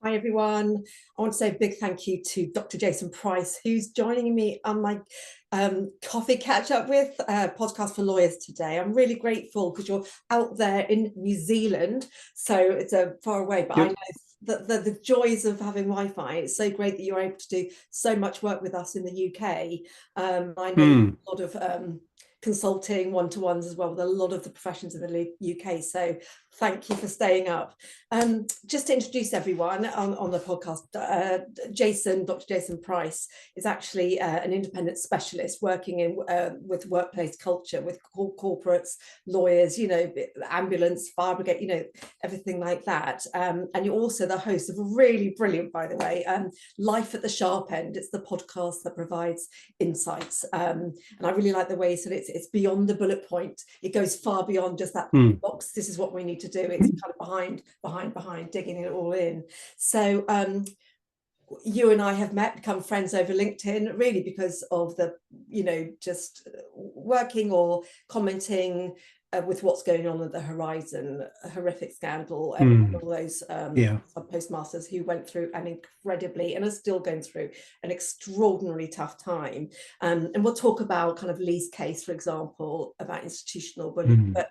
Hi everyone. I want to say a big thank you to Dr. Jason Price, who's joining me on my coffee catch up with podcast for lawyers today. I'm really grateful because you're out there in New Zealand, so it's far away, but I Yep. know the joys of having Wi-Fi. It's so great that you're able to do so much work with us in the UK. I know Hmm. a lot of consulting one-to-ones as well with a lot of the professions in the UK. So thank you for staying up. Just to introduce everyone on the podcast, Dr. Jason Price is actually an independent specialist working in with workplace culture, with corporates, lawyers, ambulance, fire brigade, everything like that. And you're also the host of a really brilliant, by the way, Life at the Sharp End. It's the podcast that provides insights. And I really like the way that it's beyond the bullet point. It goes far beyond just that box. This is what we need to do. It's kind of behind, digging it all in. So you and I have become friends over LinkedIn, really because of the, just working or commenting with what's going on at the horizon, a horrific scandal, and all those Yeah. postmasters who went through an incredibly, and are still going through, an extraordinarily tough time. And we'll talk about kind of Lee's case, for example, about institutional bullying. But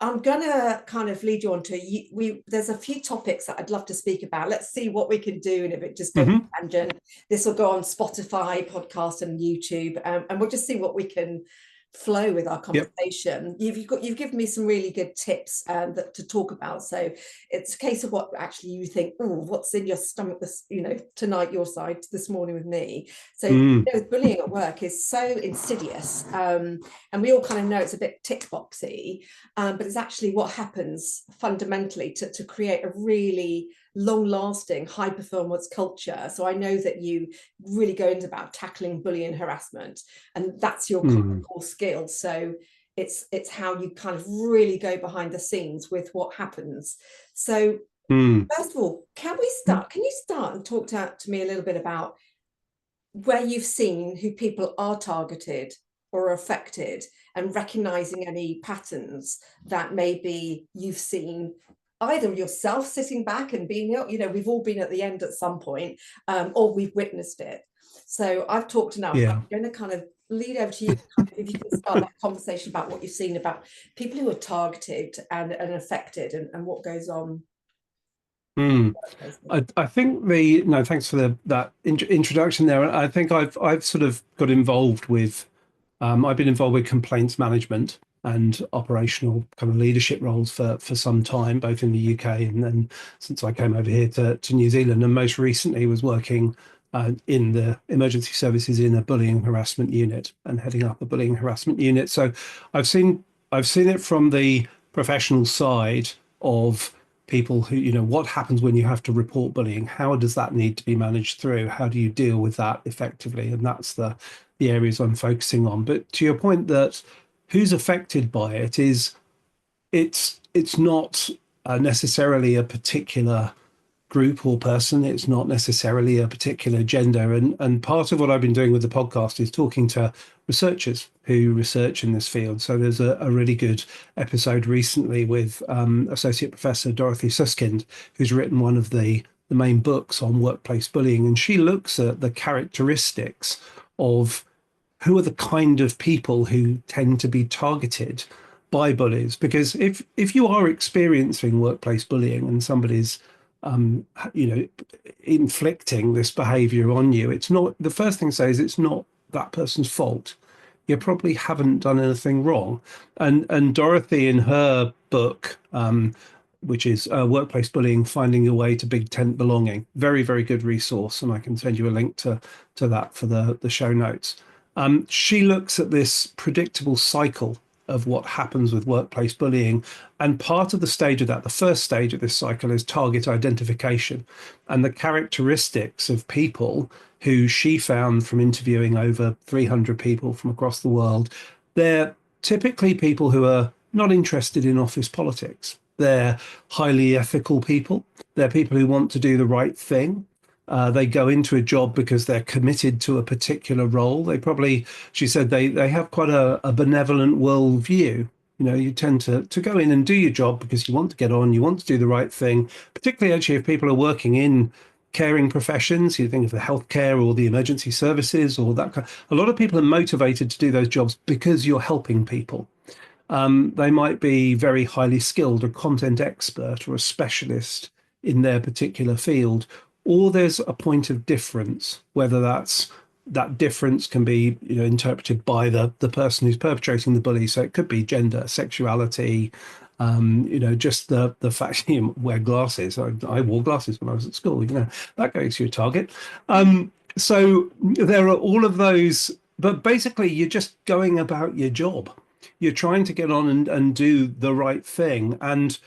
I'm gonna kind of lead you on to there's a few topics that I'd love to speak about. Let's see what we can do, and if it just goes tangent, this will go on Spotify, podcast, and YouTube, and we'll just see what we can flow with our conversation. You've given me some really good tips to talk about. So it's a case of what actually you think, oh, what's in your stomach this, tonight, your side this morning with me. So bullying at work is so insidious, and we all kind of know it's a bit tick boxy, but it's actually what happens fundamentally to create a really long-lasting high performance culture. So I know that you really go into about tackling bullying and harassment, and that's your core skill. So it's how you kind of really go behind the scenes with what happens. So first of all, can you start and talk to me a little bit about where you've seen who people are targeted or affected, and recognizing any patterns that maybe you've seen either yourself sitting back and being, we've all been at the end at some point, or we've witnessed it. So I've talked enough. Yeah. I'm going to kind of lead over to you, if you can start that conversation about what you've seen about people who are targeted and affected, and what goes on. I think thanks for that introduction there. I think I've sort of got involved with, I've been involved with complaints management and operational kind of leadership roles for some time, both in the UK and then since I came over here to New Zealand, and most recently was working in the emergency services in a bullying and harassment unit and heading up a bullying and harassment unit. So I've seen it from the professional side of people who, what happens when you have to report bullying? How does that need to be managed through? How do you deal with that effectively? And that's the areas I'm focusing on. But to your point that who's affected by it is, it's not necessarily a particular group or person. It's not necessarily a particular gender. And part of what I've been doing with the podcast is talking to researchers who research in this field. So there's a really good episode recently with Associate Professor Dorothy Suskind, who's written one of the main books on workplace bullying. And she looks at the characteristics of who are the kind of people who tend to be targeted by bullies. Because if you are experiencing workplace bullying and somebody's inflicting this behavior on you, it's not, the first thing to say is it's not that person's fault. You probably haven't done anything wrong. And Dorothy, in her book, which is Workplace Bullying, Finding Your Way to Big Tent Belonging, very, very good resource. And I can send you a link to that for the show notes. She looks at this predictable cycle of what happens with workplace bullying. And part of the stage of that, the first stage of this cycle, is target identification. And the characteristics of people who she found from interviewing over 300 people from across the world, they're typically people who are not interested in office politics. They're highly ethical people. They're people who want to do the right thing. They go into a job because they're committed to a particular role. They probably, she said, they have quite a benevolent worldview. You tend to go in and do your job because you want to get on, you want to do the right thing, particularly actually if people are working in caring professions. You think of the healthcare or the emergency services or that kind. A lot of people are motivated to do those jobs because you're helping people. They might be very highly skilled, a content expert or a specialist in their particular field, or there's a point of difference, whether that difference can be interpreted by the person who's perpetrating the bully. So it could be gender, sexuality, just the fact you wear glasses. I wore glasses when I was at school. That goes to your target. So there are all of those, but basically you're just going about your job. You're trying to get on and do the right thing. And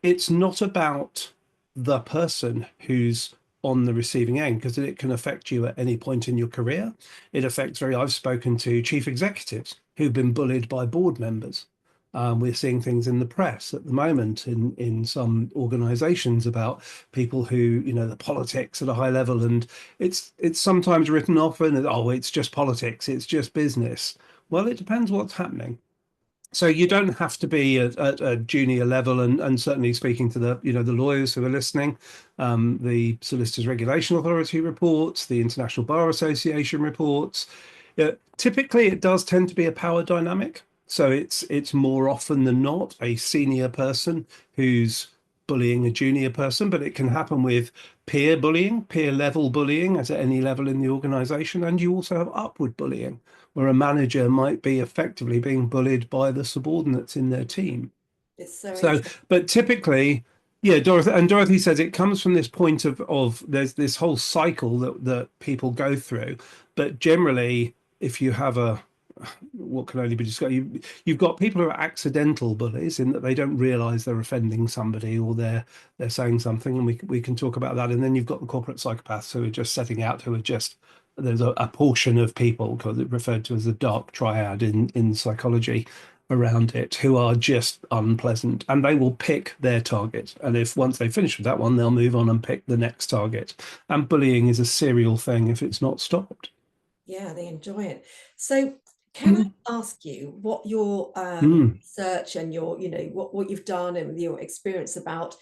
it's not about the person who's on the receiving end, because it can affect you at any point in your career. I've spoken to chief executives who've been bullied by board members. We're seeing things in the press at the moment in some organizations about people who, the politics at a high level, and it's sometimes written off and, oh, it's just politics, it's just business. Well, it depends what's happening. So you don't have to be at a junior level, and certainly speaking to the lawyers who are listening, the Solicitors Regulation Authority reports, the International Bar Association reports. Typically, it does tend to be a power dynamic. So it's more often than not a senior person who's bullying a junior person, but it can happen with peer bullying, peer level bullying at any level in the organization, and you also have upward bullying, where a manager might be effectively being bullied by the subordinates in their team. It's so So, interesting. but typically, yeah, Dorothy says it comes from this point of there's this whole cycle that people go through, but generally, if you have what can only be described, you've got people who are accidental bullies in that they don't realize they're offending somebody, or they're saying something, and we can talk about that. And then you've got the corporate psychopaths who are just setting out, who are just, there's a portion of people, because it's referred to as the dark triad in psychology around it, who are just unpleasant, and they will pick their target. And if once they finish with that one, they'll move on and pick the next target. And bullying is a serial thing if it's not stopped. Yeah, they enjoy it. So can I Mm. ask you what your Mm. research and your, what you've done and your experience about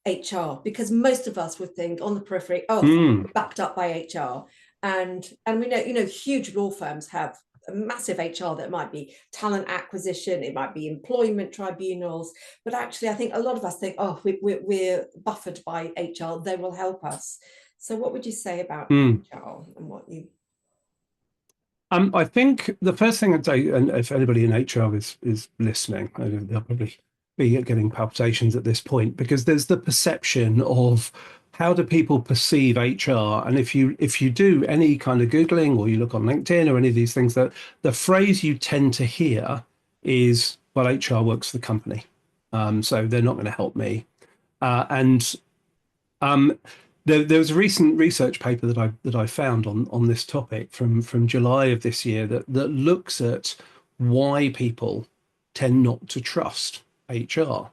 HR? Because most of us would think on the periphery, oh, Mm. backed up by HR. And we know, huge law firms have a massive HR that might be talent acquisition, it might be employment tribunals, but actually I think a lot of us think, oh, we're buffered by HR, they will help us. So what would you say about Mm. HR and what you... I think the first thing I'd say, and if anybody in HR is listening, they'll probably be getting palpitations at this point, because there's the perception of how do people perceive HR. And if you do any kind of Googling, or you look on LinkedIn or any of these things, that the phrase you tend to hear is, well, HR works for the company, so they're not going to help me. And um, there was a recent research paper that I found on this topic from July of this year that looks at why people tend not to trust HR.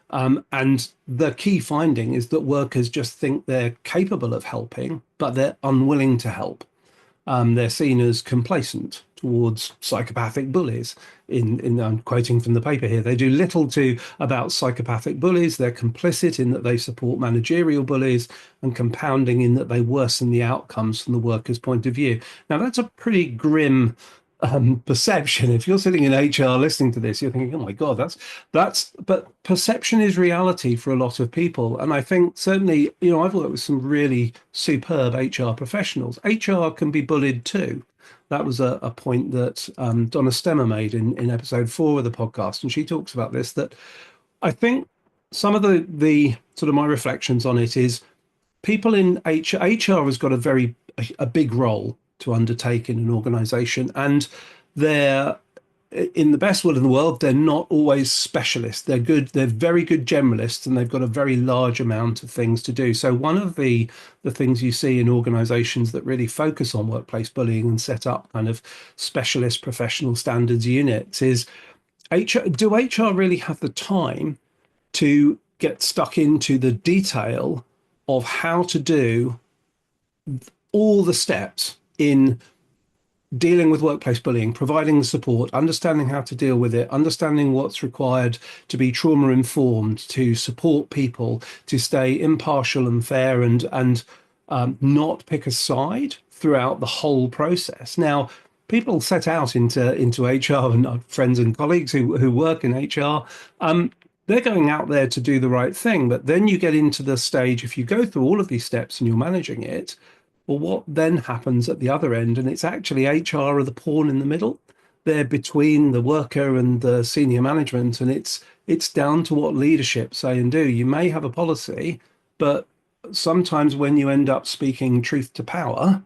And the key finding is that workers just think they're capable of helping, but they're unwilling to help. They're seen as complacent towards psychopathic bullies. I'm quoting from the paper here, they do little to about psychopathic bullies. They're complicit in that they support managerial bullies, and compounding in that they worsen the outcomes from the worker's point of view. Now, that's a pretty grim perception. If you're sitting in HR listening to this, you're thinking, oh my God, but perception is reality for a lot of people. And I think certainly, I've worked with some really superb HR professionals. HR can be bullied too. That was a point that Donna Stemmer made in episode 4 of the podcast. And she talks about this, that I think some of the sort of my reflections on it is people in HR has got a big role to undertake in an organization, and they're, in the best will in the world, they're not always specialists. They're very good generalists, and they've got a very large amount of things to do. So one of the things you see in organizations that really focus on workplace bullying and set up kind of specialist professional standards units is, do HR really have the time to get stuck into the detail of how to do all the steps in dealing with workplace bullying, providing the support, understanding how to deal with it, understanding what's required to be trauma informed, to support people, to stay impartial and fair, and not pick a side throughout the whole process. Now, people set out into HR, and friends and colleagues who work in HR. They're going out there to do the right thing, but then you get into the stage, if you go through all of these steps and you're managing it, well, what then happens at the other end? And it's actually HR are the pawn in the middle. They're between the worker and the senior management, and it's down to what leadership say and do. You may have a policy, but sometimes when you end up speaking truth to power,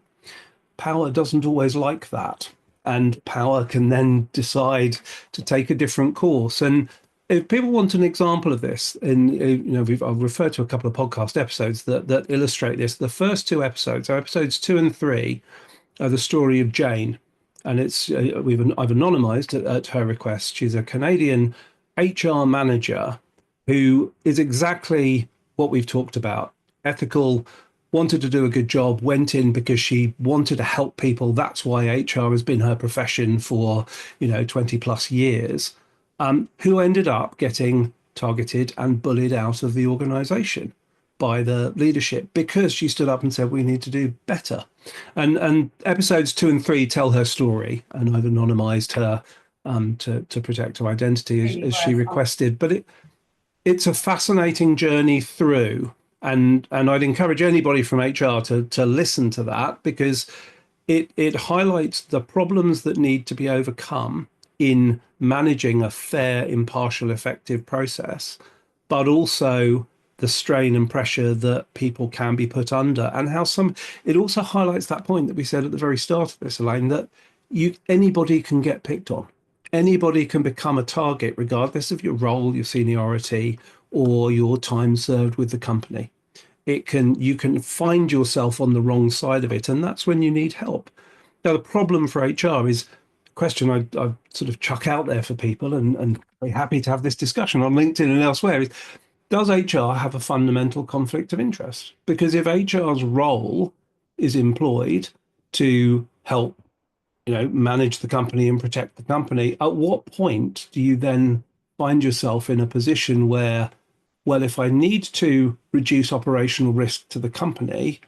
power doesn't always like that. And power can then decide to take a different course. And if people want an example of this, and I've referred to a couple of podcast episodes that illustrate this. The first two episodes, so episodes 2 and 3, are the story of Jane, and it's I've anonymized at her request. She's a Canadian HR manager who is exactly what we've talked about: ethical, wanted to do a good job, went in because she wanted to help people. That's why HR has been her profession for 20 plus years. Who ended up getting targeted and bullied out of the organization by the leadership because she stood up and said, we need to do better. And episodes 2 and 3 tell her story, and I've anonymized her to protect her identity as she requested. But it's a fascinating journey through. And I'd encourage anybody from HR to listen to that, because it highlights the problems that need to be overcome in managing a fair, impartial, effective process, but also the strain and pressure that people can be put under, and how it also highlights that point that we said at the very start of this, Elaine, that anybody can get picked on. Anybody can become a target, regardless of your role, your seniority, or your time served with the company. You can find yourself on the wrong side of it, and that's when you need help. Now, the problem for HR is a question I sort of chuck out there for people, and very happy to have this discussion on LinkedIn and elsewhere, is, does HR have a fundamental conflict of interest? Because if HR's role is employed to help manage the company and protect the company, at what point do you then find yourself in a position where, well, if I need to reduce operational risk to the company,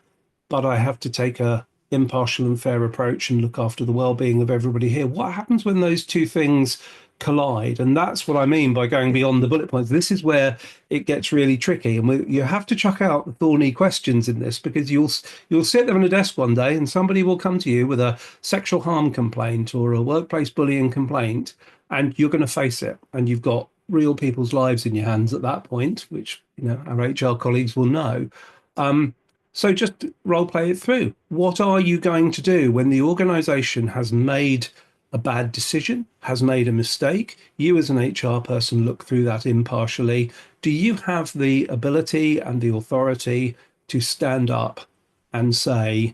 but I have to take a impartial and fair approach and look after the well-being of everybody here, what happens when those two things collide? And that's what I mean by going beyond the bullet points. This is where it gets really tricky, and you have to chuck out the thorny questions in this, because you'll sit there on a desk one day and somebody will come to you with a sexual harm complaint or a workplace bullying complaint, and you're going to face it, and you've got real people's lives in your hands at that point, which our HR colleagues will know. So just role play it through. What are you going to do when the organization has made a bad decision, has made a mistake? You as an HR person look through that impartially. Do you have the ability and the authority to stand up and say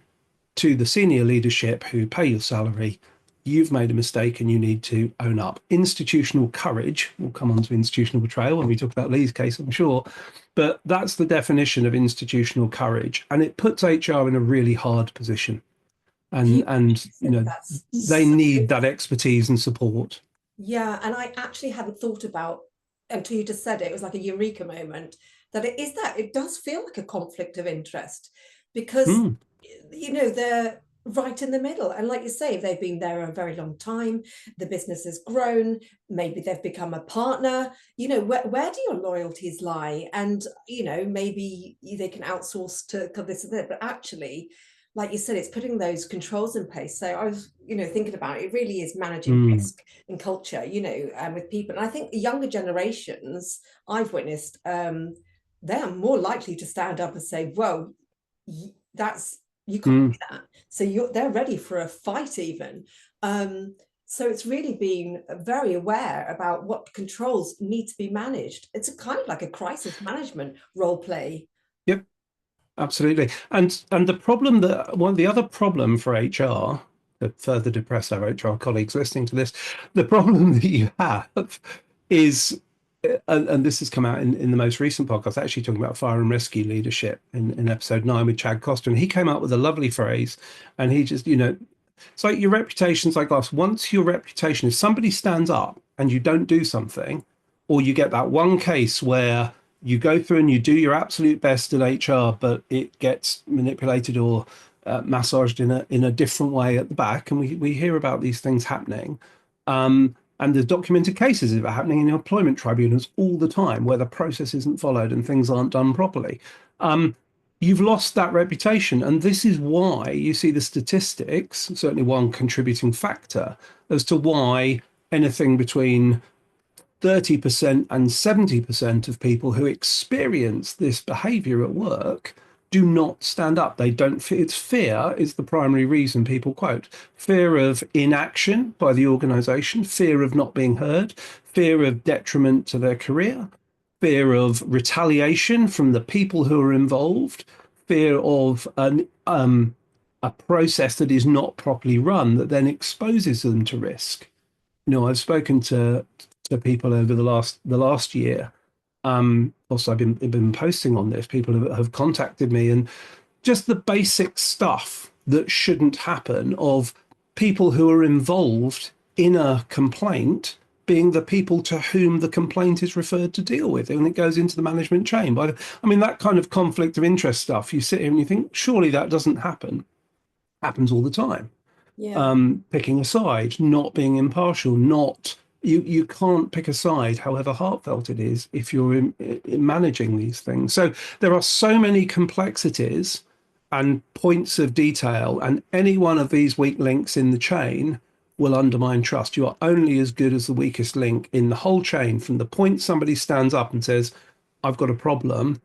to the senior leadership who pay your salary, you've made a mistake and you need to own up? Institutional courage, we'll come on to institutional betrayal when we talk about Lee's case, I'm sure, but that's the definition of institutional courage, and it puts HR in a really hard position. And they need that expertise and support. Yeah, and I actually hadn't thought about, until you just said it, it was like a eureka moment, that it does feel like a conflict of interest, because they're right in the middle. And like you say, they've been there a very long time, the business has grown, maybe they've become a partner, where do your loyalties lie? And maybe they can outsource to this and that, but actually, like you said, it's putting those controls in place. So I was thinking about it really is managing risk and culture with people. And I think the younger generations I've witnessed, they are more likely to stand up and say, whoa, you can't do that. So they're ready for a fight even. So it's really being very aware about what controls need to be managed. It's a kind of like a crisis management role play. Yep, absolutely. And the problem the other problem for HR, to further depress our HR colleagues listening to this, the problem that you have is, and this has come out in the most recent podcast, actually talking about fire and rescue leadership in episode 9 with Chad Coster, and he came out with a lovely phrase, and he just, It's like your reputation's like glass. Once your reputation, if somebody stands up and you don't do something, or you get that one case where you go through and you do your absolute best in HR, but it gets manipulated or massaged in a different way at the back, and we hear about these things happening. And there's documented cases of it happening in employment tribunals all the time, where the process isn't followed and things aren't done properly. You've lost that reputation. And this is why you see the statistics, certainly one contributing factor, as to why anything between 30% and 70% of people who experience this behavior at work do not stand up. They don't fear. It's fear is the primary reason people quote. Fear of inaction by the organization, fear of not being heard, fear of detriment to their career, fear of retaliation from the people who are involved, fear of a process that is not properly run that then exposes them to risk. I've spoken to people over the last year. Also, I've been posting on this. People have contacted me, and just the basic stuff that shouldn't happen of people who are involved in a complaint being the people to whom the complaint is referred to deal with, and it goes into the management chain. But I mean, that kind of conflict of interest stuff, you sit here and you think, surely that doesn't happen. Happens all the time. Yeah. Picking a side, not being impartial, not you can't pick a side, however heartfelt it is, if you're in managing these things. So there are so many complexities and points of detail, and any one of these weak links in the chain will undermine trust. You are only as good as the weakest link in the whole chain, from the point somebody stands up and says, I've got a problem,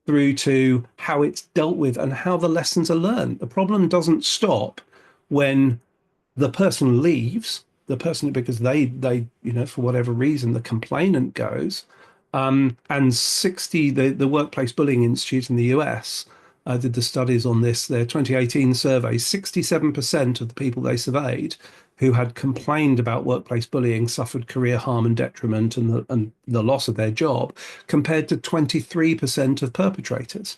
through to how it's dealt with and how the lessons are learned. The problem doesn't stop when the person leaves, the person, because they for whatever reason the complainant goes. And 60 the Workplace Bullying Institute in the US did the studies on this. Their 2018 survey, 67% of the people they surveyed who had complained about workplace bullying suffered career harm and detriment and the loss of their job, compared to 23% of perpetrators.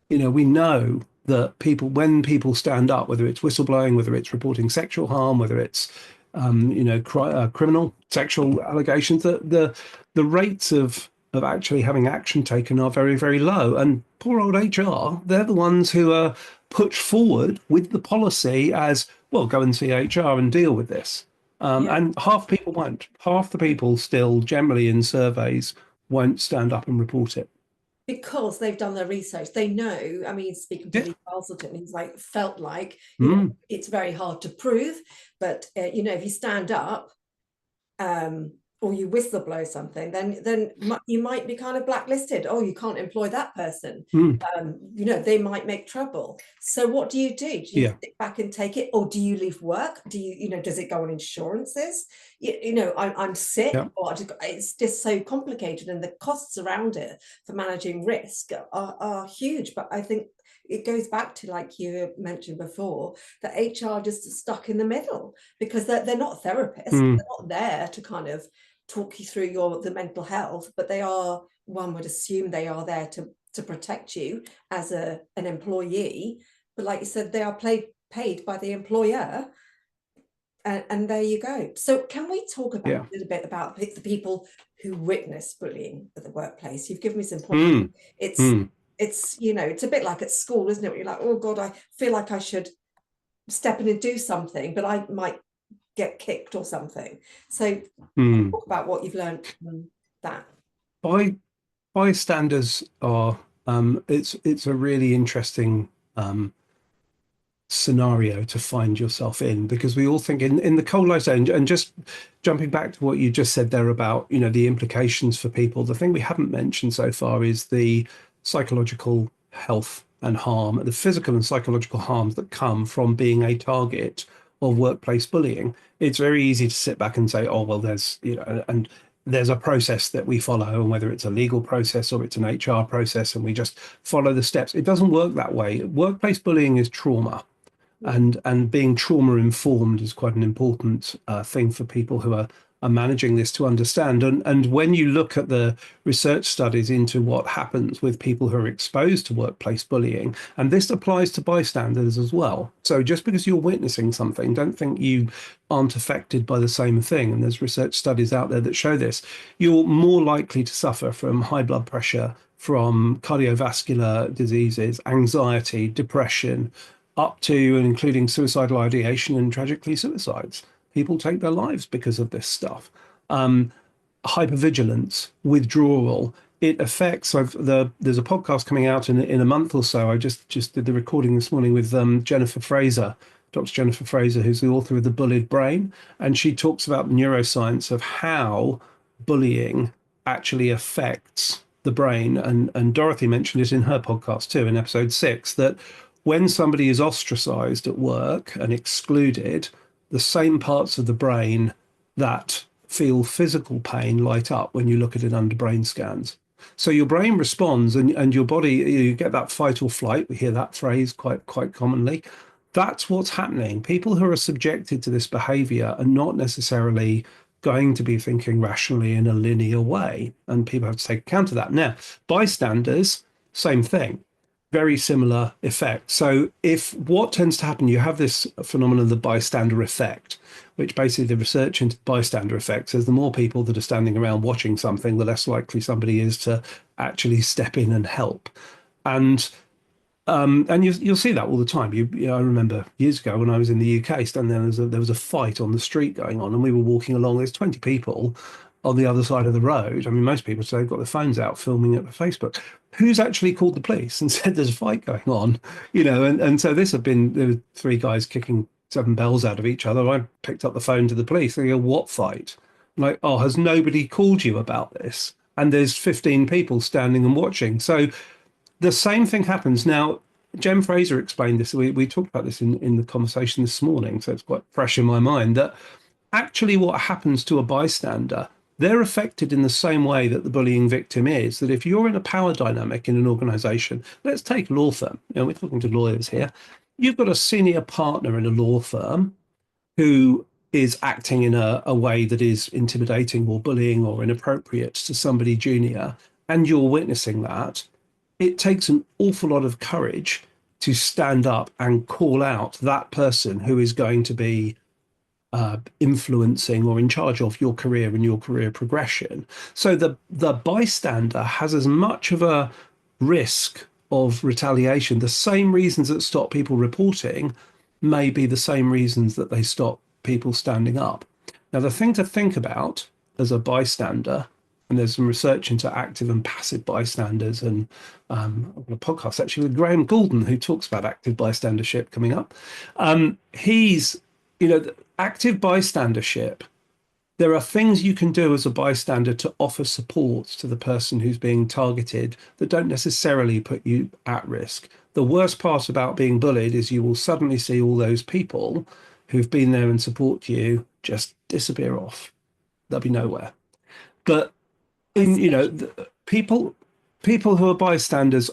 We know that when people stand up, whether it's whistleblowing, whether it's reporting sexual harm, whether it's criminal sexual allegations, the rates of actually having action taken are very, very low. And poor old HR, they're the ones who are put forward with the policy as, well, go and see HR and deal with this. Yeah. And half people won't. Half the people still, generally in surveys, won't stand up and report it. Because they've done their research. They know, I mean, speaking to Yeah. Lee Castleton, he's like, felt like, Mm. it's very hard to prove, but, if you stand up, or you whistleblow something, then you might be kind of blacklisted. Oh, you can't employ that person. Mm. They might make trouble. So what do? Do you Yeah. sit back and take it, or do you leave work? Do you, does it go on insurances? I'm sick, Yeah. or it's just so complicated, and the costs around it for managing risk are huge. But I think it goes back to, like you mentioned before, that HR just is stuck in the middle, because they're not therapists. Mm. They're not there to kind of talk you through the mental health, but they are, one would assume they are there to protect you as an employee. But like you said, they are paid by the employer. And there you go. So can we talk about a little bit about the people who witness bullying at the workplace? You've given me some points. It's it's a bit like at school, isn't it? You're like, oh God, I feel like I should step in and do something, but I might get kicked or something. So talk about what you've learned from that. Bystanders are it's a really interesting scenario to find yourself in, because we all think in the cold light, and just jumping back to what you just said there about the implications for people. The thing we haven't mentioned so far is the psychological health and harm, the physical and psychological harms that come from being a target of workplace bullying. It's very easy to sit back and say, oh well, there's and there's a process that we follow, and whether it's a legal process or it's an HR process, and we just follow the steps. It doesn't work that way. Workplace bullying is trauma, and being trauma informed is quite an important thing for people who are are managing this to understand. And when you look at the research studies into what happens with people who are exposed to workplace bullying, and this applies to bystanders as well. So just because you're witnessing something, don't think you aren't affected by the same thing. And there's research studies out there that show this. You're more likely to suffer from high blood pressure, from cardiovascular diseases, anxiety, depression, up to and including suicidal ideation and tragically suicides. People take their lives because of this stuff. Hypervigilance, withdrawal. It affects. There's a podcast coming out in a month or so. I just did the recording this morning with Jennifer Fraser, Dr. Jennifer Fraser, who's the author of The Bullied Brain, and she talks about the neuroscience of how bullying actually affects the brain. And Dorothy mentioned it in her podcast too, in episode 6, that when somebody is ostracized at work and excluded, the same parts of the brain that feel physical pain light up when you look at it under brain scans. So your brain responds, and your body, you get that fight or flight. We hear that phrase quite commonly. That's what's happening. People who are subjected to this behavior are not necessarily going to be thinking rationally in a linear way, and people have to take account of that. Now, bystanders, same thing, very similar effect. So if what tends to happen, you have this phenomenon, the bystander effect, which basically the research into bystander effect says the more people that are standing around watching something, the less likely somebody is to actually step in and help. And you'll see that all the time. I remember years ago when I was in the UK, standing there was a fight on the street going on, and we were walking along. There's 20 people on the other side of the road. I mean, most people say they've got their phones out filming it for Facebook. Who's actually called the police and said there's a fight going on? And so there were 3 guys kicking 7 bells out of each other. I picked up the phone to the police. They go, "What fight?" I'm like, "Oh, has nobody called you about this?" And there's 15 people standing and watching. So the same thing happens. Now, Jem Fraser explained this. We talked about this in the conversation this morning, so it's quite fresh in my mind, that actually what happens to a bystander, they're affected in the same way that the bullying victim is. That if you're in a power dynamic in an organization, let's take a law firm. We're talking to lawyers here. You've got a senior partner in a law firm who is acting in a way that is intimidating or bullying or inappropriate to somebody junior, and you're witnessing that. It takes an awful lot of courage to stand up and call out that person who is going to be influencing or in charge of your career and your career progression. So the bystander has as much of a risk of retaliation. The same reasons that stop people reporting may be the same reasons that they stop people standing up. Now, the thing to think about as a bystander, and there's some research into active and passive bystanders, and I've got a podcast actually with Graham Goulden who talks about active bystandership coming up. He's, active bystandership, there are things you can do as a bystander to offer support to the person who's being targeted that don't necessarily put you at risk. The worst part about being bullied is you will suddenly see all those people who've been there and support you just disappear off. They'll be nowhere. But people who are bystanders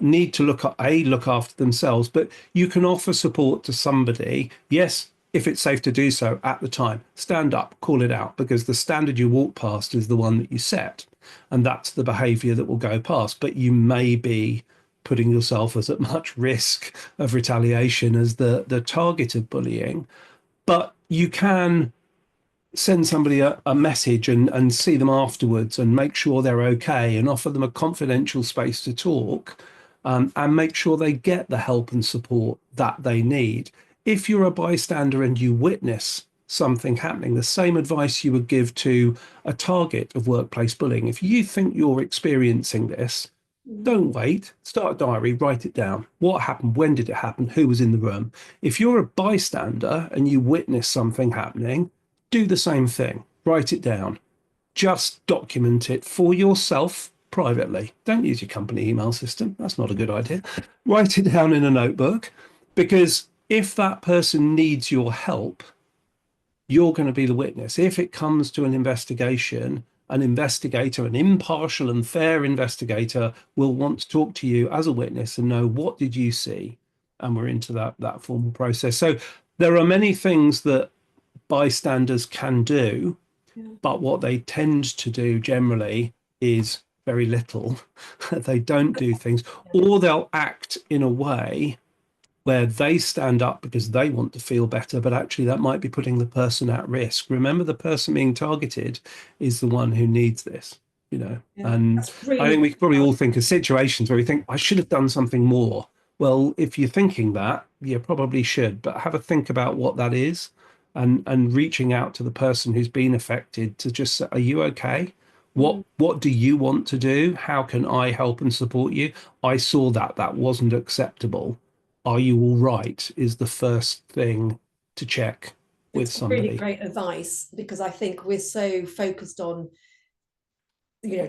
need to look after themselves, but you can offer support to somebody. Yes, if it's safe to do so at the time, stand up, call it out, because the standard you walk past is the one that you set, and that's the behavior that will go past. But you may be putting yourself as at much risk of retaliation as the target of bullying, but you can send somebody a message and see them afterwards and make sure they're okay and offer them a confidential space to talk, and make sure they get the help and support that they need. If you're a bystander and you witness something happening, the same advice you would give to a target of workplace bullying. If you think you're experiencing this, don't wait, start a diary, write it down. What happened? When did it happen? Who was in the room? If you're a bystander and you witness something happening, do the same thing. Write it down. Just document it for yourself privately. Don't use your company email system. That's not a good idea. Write it down in a notebook, because if that person needs your help, you're going to be the witness. If it comes to an investigation, an investigator, an impartial and fair investigator, will want to talk to you as a witness and know, what did you see? And we're into that formal process. So there are many things that bystanders can do. Yeah. But what they tend to do generally is very little. They don't do things, Yeah. or they'll act in a way where they stand up because they want to feel better, but actually that might be putting the person at risk. Remember, the person being targeted is the one who needs this, you know. Yeah. And That's I really think we could probably good. all think of situations where we think, I should have done something more. Well, if you're thinking that, you probably should, but have a think about what that is, and reaching out to the person who's been affected to just say, are you okay? Mm. What do you want to do? How can I help and support you? I saw that wasn't acceptable. Are you all right? Is the first thing to check with It's really somebody. great advice, because I think we're so focused on,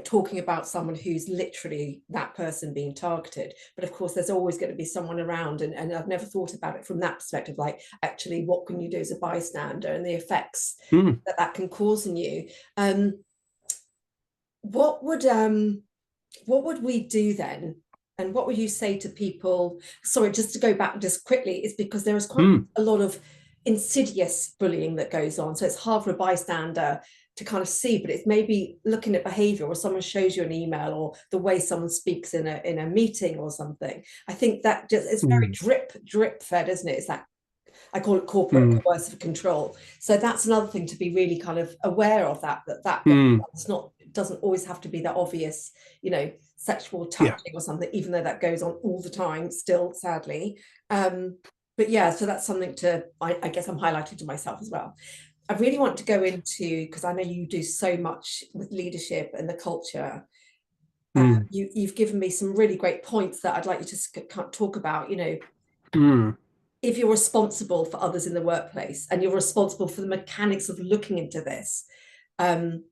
talking about someone who's literally that person being targeted. But of course, there's always going to be someone around. And I've never thought about it from that perspective, like, actually, what can you do as a bystander and the effects Mm, that can cause in you? Um, what would we do then? And what would you say to people? Sorry, just to go back just quickly, is because there is quite mm, a lot of insidious bullying that goes on. So it's hard for a bystander to kind of see, but it's maybe looking at behavior, or someone shows you an email, or the way someone speaks in a meeting or something. I think that just is very mm, drip fed, isn't it? It's that, I call it corporate mm, coercive control. So that's another thing to be really kind of aware of, that mm. it's not, it doesn't always have to be that obvious, sexual Yeah. touching or something, even though that goes on all the time still, sadly. Um, but yeah, so that's something I guess I'm highlighting to myself as well. I really want to go into, because I know you do so much with leadership and the culture. Mm, You've given me some really great points that I'd like you to talk about. mm, If you're responsible for others in the workplace, and you're responsible for the mechanics of looking into this, um,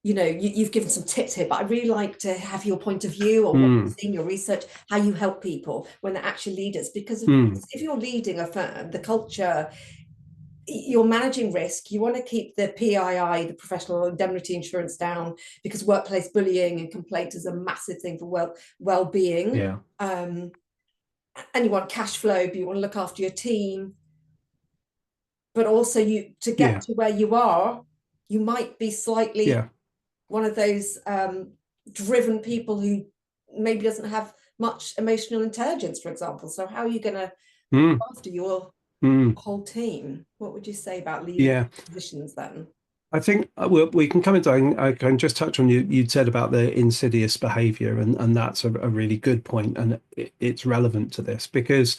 you've given some tips here, but I'd really like to have your point of view, or what you've mm, seen, your research, how you help people when they're actually leaders. Because of mm. course, if you're leading a firm, the culture, you're managing risk, you want to keep the PII, the professional indemnity insurance, down, because workplace bullying and complaint is a massive thing for well-being. Yeah. And you want cash flow, but you want to look after your team. But also, you to get Yeah. to where you are, you might be slightly Yeah. one of those driven people who maybe doesn't have much emotional intelligence, for example. So how are you going to look Mm, after your mm. whole team? What would you say about leading Yeah. positions then? I think we can come into, I can just touch on you'd said about the insidious behavior, and that's a really good point, and it's relevant to this because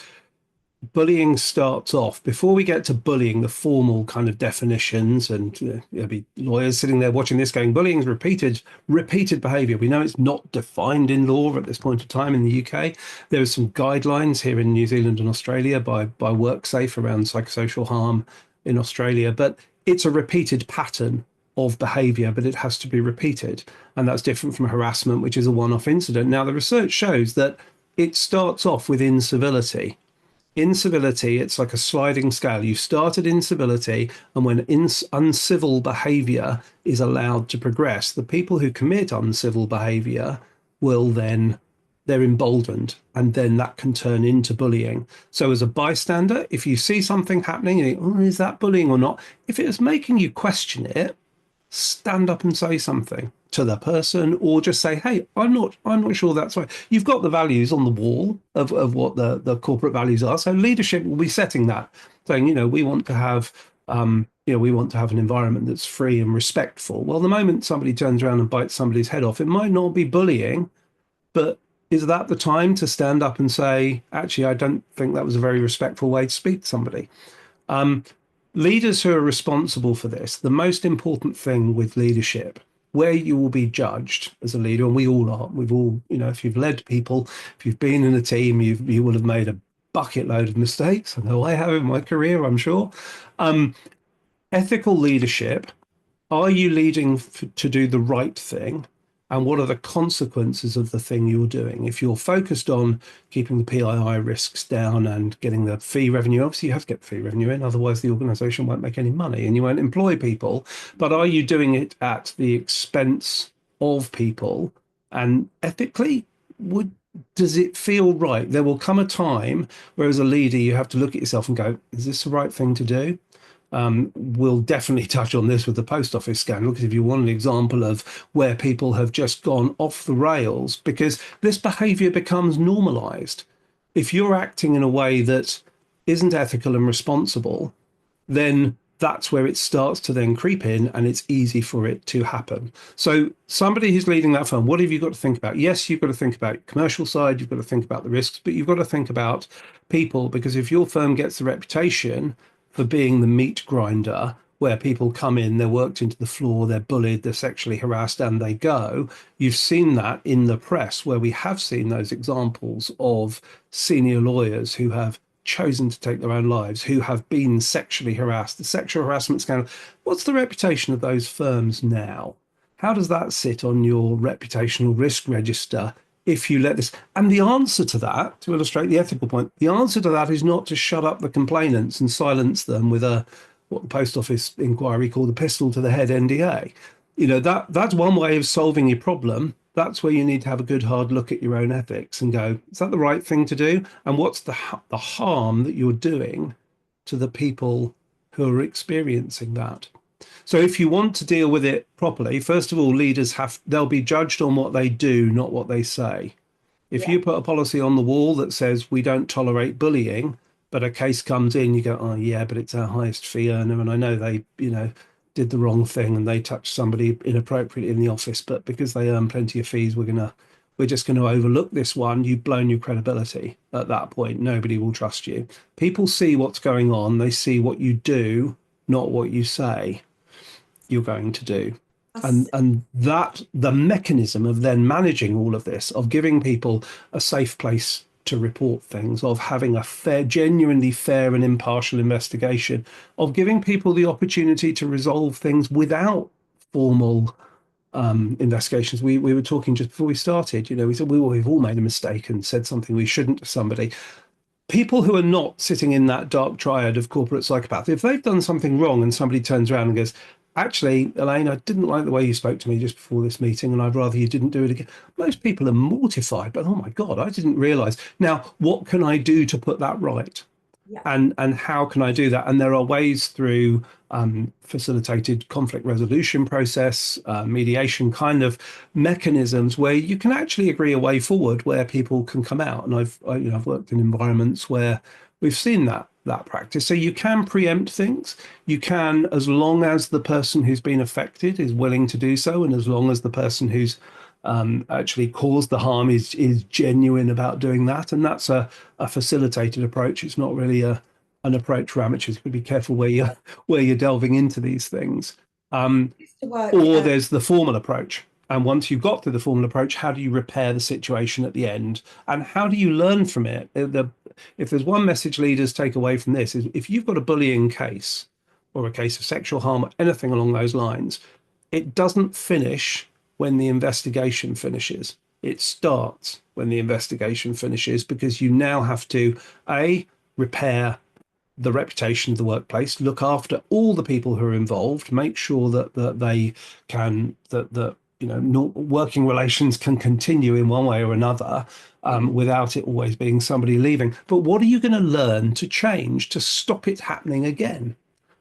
bullying starts off before we get to bullying, the formal kind of definitions, and there'll be lawyers sitting there watching this going, bullying is repeated behavior. We know it's not defined in law at this point of time in the UK. There are some guidelines here in New Zealand and Australia by WorkSafe around psychosocial harm in Australia, but it's a repeated pattern of behavior, but it has to be repeated, and that's different from harassment, which is a one-off incident. Now the research shows that it starts off with incivility. Incivility, it's like a sliding scale. You start at incivility, and when uncivil behavior is allowed to progress, the people who commit uncivil behavior will then, they're emboldened, and then that can turn into bullying. So as a bystander, if you see something happening, you think, oh, is that bullying or not? If it is making you question it, stand up and say something to the person, or just say, hey, I'm not sure that's right. You've got the values on the wall of what the corporate values are, so leadership will be setting that, saying, we want to have we want to have an environment that's free and respectful. Well, the moment somebody turns around and bites somebody's head off, it might not be bullying, but is that the time to stand up and say, actually, I don't think that was a very respectful way to speak to somebody? Leaders who are responsible for this, the most important thing with leadership, where you will be judged as a leader, and we all are, we've all, if you've led people, if you've been in a team, you will have made a bucket load of mistakes. I know I have in my career, I'm sure. Ethical leadership, are you leading to do the right thing? And what are the consequences of the thing you're doing? If you're focused on keeping the PII risks down and getting the fee revenue, obviously you have to get the fee revenue in, otherwise the organization won't make any money and you won't employ people. But are you doing it at the expense of people? And ethically, would does it feel right? There will come a time where as a leader you have to look at yourself and go, is this the right thing to do? we'll definitely touch on this with the post office scandal, because if you want an example of where people have just gone off the rails, because this behavior becomes normalized. If you're acting in a way that isn't ethical and responsible, then that's where it starts to then creep in, and it's easy for it to happen. So somebody who's leading that firm, what have you got to think about? Yes, you've got to think about commercial side, you've got to think about the risks, but you've got to think about people, because if your firm gets the reputation for being the meat grinder, where people come in, they're worked into the floor, they're bullied, they're sexually harassed, and they go. You've seen that in the press, where we have seen those examples of senior lawyers who have chosen to take their own lives, who have been sexually harassed, the sexual harassment scandal. What's the reputation of those firms now? How does that sit on your reputational risk register if you let this? And the answer to that, to illustrate the ethical point, the answer to that is not to shut up the complainants and silence them with a what the post office inquiry called a pistol to the head NDA. That's one way of solving your problem. That's where you need to have a good hard look at your own ethics and go, is that the right thing to do? And what's the harm that you're doing to the people who are experiencing that? So if you want to deal with it properly, first of all, they'll be judged on what they do, not what they say. If Yeah. you put a policy on the wall that says we don't tolerate bullying, but a case comes in, you go, oh yeah, but it's our highest fee earner, and I know they, did the wrong thing and they touched somebody inappropriately in the office, but because they earn plenty of fees, we're just going to overlook this one. You've blown your credibility at that point. Nobody will trust you. People see what's going on. They see what you do, not what you say you're going to do. And that the mechanism of then managing all of this, of giving people a safe place to report things, of having a fair, genuinely fair and impartial investigation, of giving people the opportunity to resolve things without formal investigations. We were talking just before we started, we said we've all made a mistake and said something we shouldn't to somebody. People who are not sitting in that dark triad of corporate psychopath, if they've done something wrong and somebody turns around and goes, actually, Elaine, I didn't like the way you spoke to me just before this meeting, and I'd rather you didn't do it again. Most people are mortified, but oh my God, I didn't realize. Now, what can I do to put that right? Yeah. And how can I do that? And there are ways through facilitated conflict resolution process, mediation kind of mechanisms where you can actually agree a way forward where people can come out. And I've worked in environments where we've seen that practice. So you can preempt things. You can, as long as the person who's been affected is willing to do so, and as long as the person who's actually caused the harm is genuine about doing that. And that's a facilitated approach. It's not really an approach for amateurs. You got to be careful where you're delving into these things. Or there's the formal approach. And once you've got through the formal approach, how do you repair the situation at the end? And how do you learn from it? If there's one message leaders take away from this, is if you've got a bullying case or a case of sexual harm or anything along those lines, it doesn't finish when the investigation finishes. It starts when the investigation finishes, because you now have to, repair the reputation of the workplace, look after all the people who are involved, make sure that they can, working relations can continue in one way or another, without it always being somebody leaving. But what are you going to learn to change to stop it happening again?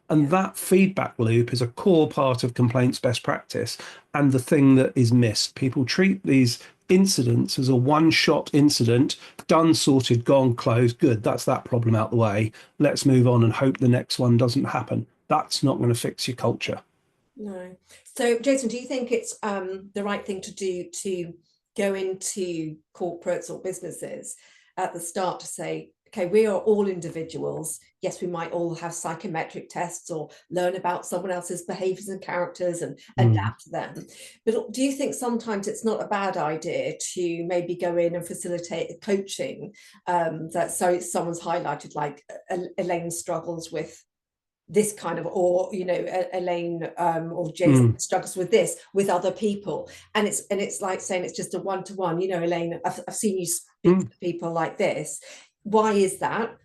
And that feedback loop is a core part of complaints best practice, and the thing that is missed. People treat these incidents as a one-shot incident, done, sorted, gone, closed, good, that's that problem out the way. Let's move on and hope the next one doesn't happen. That's not going to fix your culture. No. So, Jason, do you think it's the right thing to do to go into corporates or businesses at the start to say, okay, we are all individuals. Yes, we might all have psychometric tests or learn about someone else's behaviors and characters and adapt to them. But do you think sometimes it's not a bad idea to maybe go in and facilitate the coaching that someone's highlighted, like Elaine struggles with this kind of, or Elaine or Jason struggles with this with other people, and it's like saying it's just a one-to-one. Elaine, I've seen you speak to people like this. Why is that?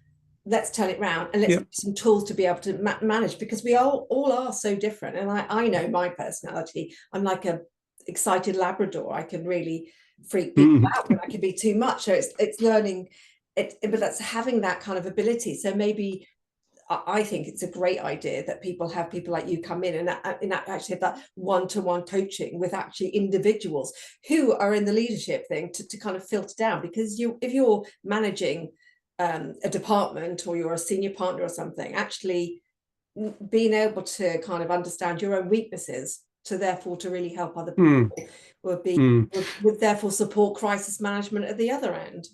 Let's turn it around and let's give some tools to be able to manage, because we all are so different. And I know my personality. I'm like a excited Labrador. I can really freak people out when I can be too much. So it's learning it, but that's having that kind of ability. So maybe I think it's a great idea that people have people like you come in and actually have that one-to-one coaching with actually individuals who are in the leadership thing to kind of filter down, because if you're managing a department, or you're a senior partner or something, actually being able to kind of understand your own weaknesses, to therefore to really help other people would be would therefore support crisis management at the other end.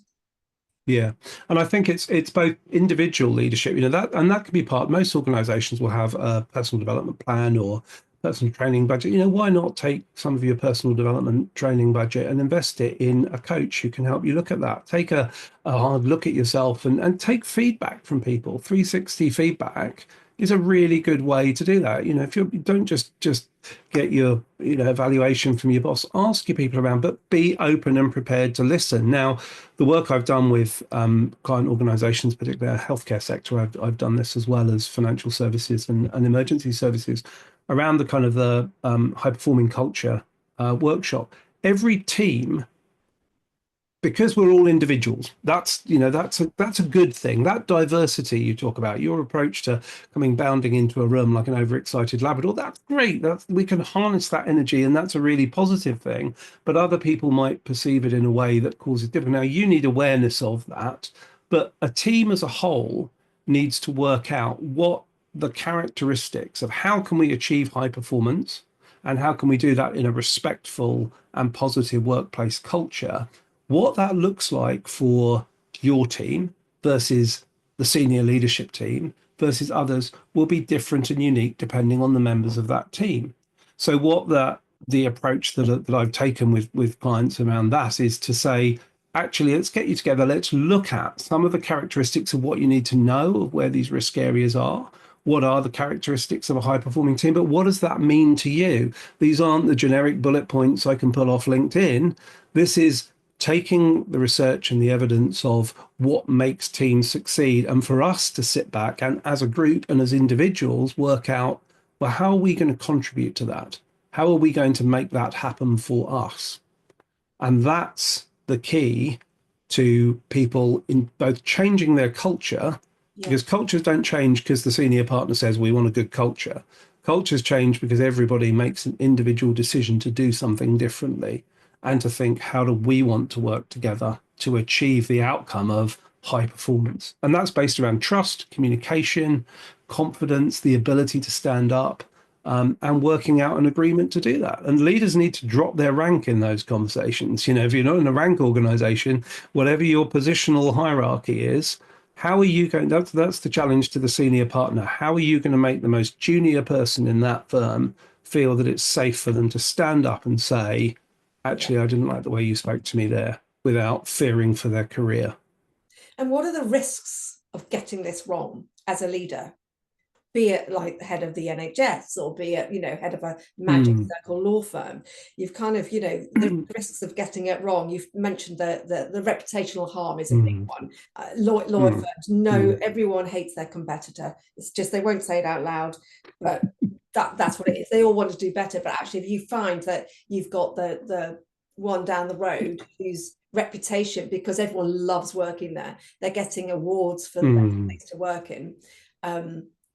Yeah, and I think it's both individual leadership, that, and that can be part. Most organisations will have a personal development plan or personal training budget. Why not take some of your personal development training budget and invest it in a coach who can help you look at that? Take a hard look at yourself and take feedback from people. 360 feedback is a really good way to do that. If you don't just get your evaluation from your boss, ask your people around, but be open and prepared to listen. Now, the work I've done with client organizations, particularly the healthcare sector, I've done this as well as financial services and emergency services, around the kind of the high performing culture workshop. Every team, because we're all individuals, that's a good thing. That diversity you talk about, your approach to coming bounding into a room like an overexcited Labrador, that's great. We can harness that energy, and that's a really positive thing. But other people might perceive it in a way that causes different. Now, you need awareness of that, but a team as a whole needs to work out what the characteristics of how can we achieve high performance, and how can we do that in a respectful and positive workplace culture. What that looks like for your team versus the senior leadership team versus others will be different and unique depending on the members of that team. So what the approach that I've taken with clients around that is to say, actually, let's get you together. Let's look at some of the characteristics of what you need to know of where these risk areas are. What are the characteristics of a high performing team? But what does that mean to you? These aren't the generic bullet points I can pull off LinkedIn. This is taking the research and the evidence of what makes teams succeed, and for us to sit back and as a group and as individuals work out, well, how are we going to contribute to that? How are we going to make that happen for us? And that's the key to people in both changing their culture, because cultures don't change because the senior partner says we want a good culture. Cultures change because everybody makes an individual decision to do something differently, and to think, how do we want to work together to achieve the outcome of high performance? And that's based around trust, communication, confidence, the ability to stand up, and working out an agreement to do that. And leaders need to drop their rank in those conversations. If you're not in a rank organization, whatever your positional hierarchy is, how are you going? That's the challenge to the senior partner. How are you going to make the most junior person in that firm feel that it's safe for them to stand up and say, actually, I didn't like the way you spoke to me there, without fearing for their career? And what are the risks of getting this wrong as a leader? Be it like the head of the NHS, or be it, head of a magic circle law firm. You've kind of, the risks of getting it wrong. You've mentioned the reputational harm is a big one. Lawyer firms know everyone hates their competitor. It's just they won't say it out loud, but that's what it is. They all want to do better. But actually, if you find that you've got the one down the road whose reputation, because everyone loves working there, they're getting awards for the best place to work in.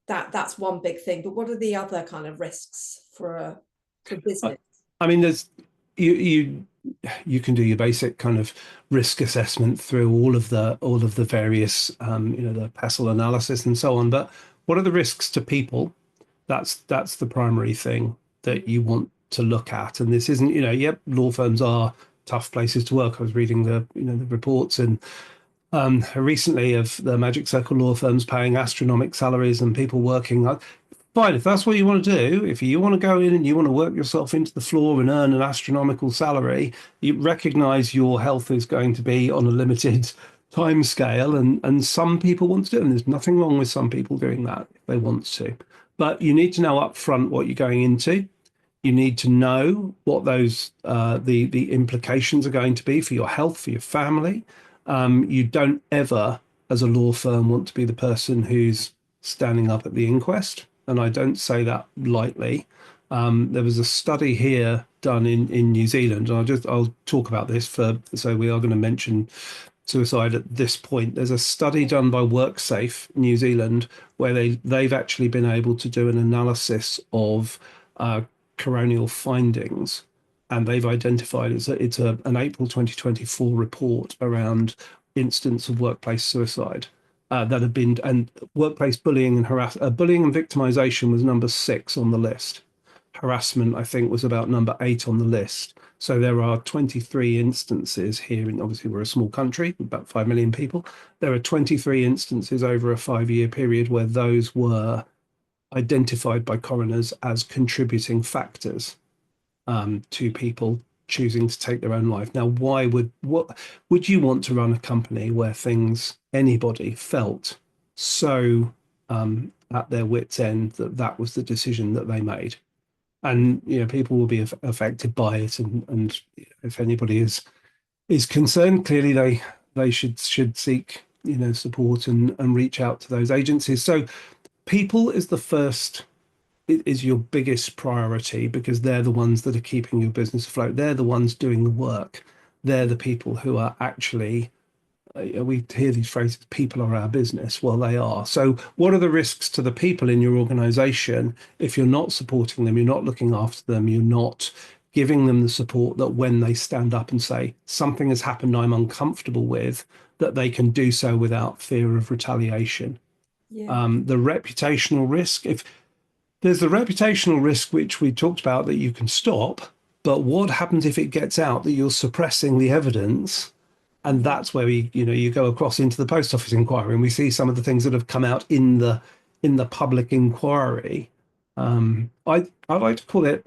That's one big thing. But what are the other kind of risks for business? I mean, there's you can do your basic kind of risk assessment through all of the various the PESTLE analysis and so on. But what are the risks to people? That's the primary thing that you want to look at. And this isn't, law firms are tough places to work. I was reading the reports and recently of the magic circle law firms paying astronomical salaries and people working. Fine, if that's what you want to do, if you want to go in and you want to work yourself into the floor and earn an astronomical salary, you recognize your health is going to be on a limited time scale, and some people want to do it, and there's nothing wrong with some people doing that if they want to. But you need to know up front what you're going into. You need to know what those the implications are going to be for your health, for your family. You don't ever, as a law firm, want to be the person who's standing up at the inquest. And I don't say that lightly. There was a study here done in New Zealand, and I'll talk about this so we are going to mention suicide at this point. There's a study done by WorkSafe New Zealand where they've actually been able to do an analysis of coronial findings, and they've identified an April 2024 report around incidents of workplace suicide that have been, and workplace bullying and bullying and victimization was number 6 on the list. Harassment, I think, was about number 8 on the list. So there are 23 instances here, and obviously we're a small country, about 5 million people. There are 23 instances over a 5-year period where those were identified by coroners as contributing factors to people choosing to take their own life. Now, what would you want to run a company where anybody felt so at their wits' end that that was the decision that they made? And people will be affected by it, and if anybody is concerned, clearly they should seek support and reach out to those agencies. So people is your biggest priority, because they're the ones that are keeping your business afloat. They're the ones doing the work. They're the people who are actually, we hear these phrases, people are our business. Well, they are. So what are the risks to the people in your organization if you're not supporting them, you're not looking after them, you're not giving them the support that when they stand up and say, something has happened I'm uncomfortable with, that they can do so without fear of retaliation? Yeah. The reputational risk, if there's the reputational risk, which we talked about, that you can stop, but what happens if it gets out that you're suppressing the evidence? And that's where you go across into the post office inquiry, and we see some of the things that have come out in the public inquiry. I like to call it,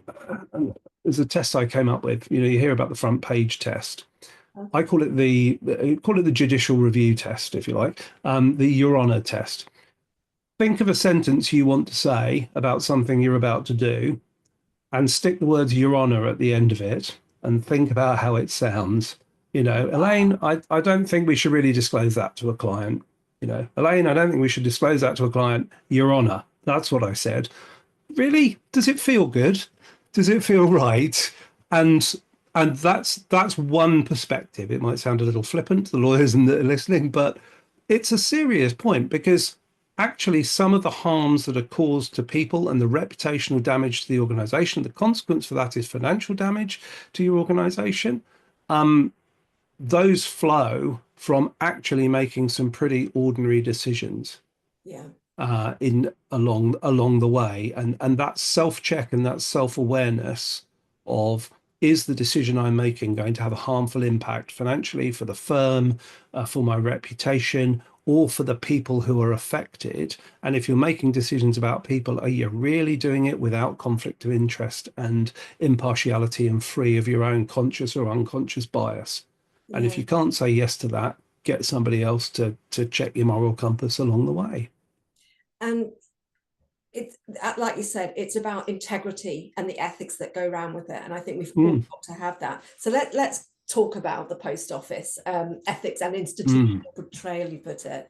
there's a test I came up with. You hear about the front page test. I call it the judicial review test, if you like, the Your Honour test. Think of a sentence you want to say about something you're about to do, and stick the words Your Honour at the end of it, and think about how it sounds. Elaine, I don't think we should really disclose that to a client. Elaine, I don't think we should disclose that to a client. Your Honour. That's what I said. Really? Does it feel good? Does it feel right? And that's one perspective. It might sound a little flippant to the lawyers that are listening, but it's a serious point, because actually some of the harms that are caused to people and the reputational damage to the organization, the consequence for that is financial damage to your organization. Those flow from actually making some pretty ordinary decisions. Yeah. Along the way, and that self-check and that self-awareness of, is the decision I'm making going to have a harmful impact financially for the firm, for my reputation, or for the people who are affected? And if you're making decisions about people, are you really doing it without conflict of interest and impartiality, and free of your own conscious or unconscious bias? And if you can't say yes to that, get somebody else to check your moral compass along the way. And it's like you said, it's about integrity and the ethics that go around with it. And I think we've all got to have that. So let's talk about the post office, ethics and institutional betrayal, you put it.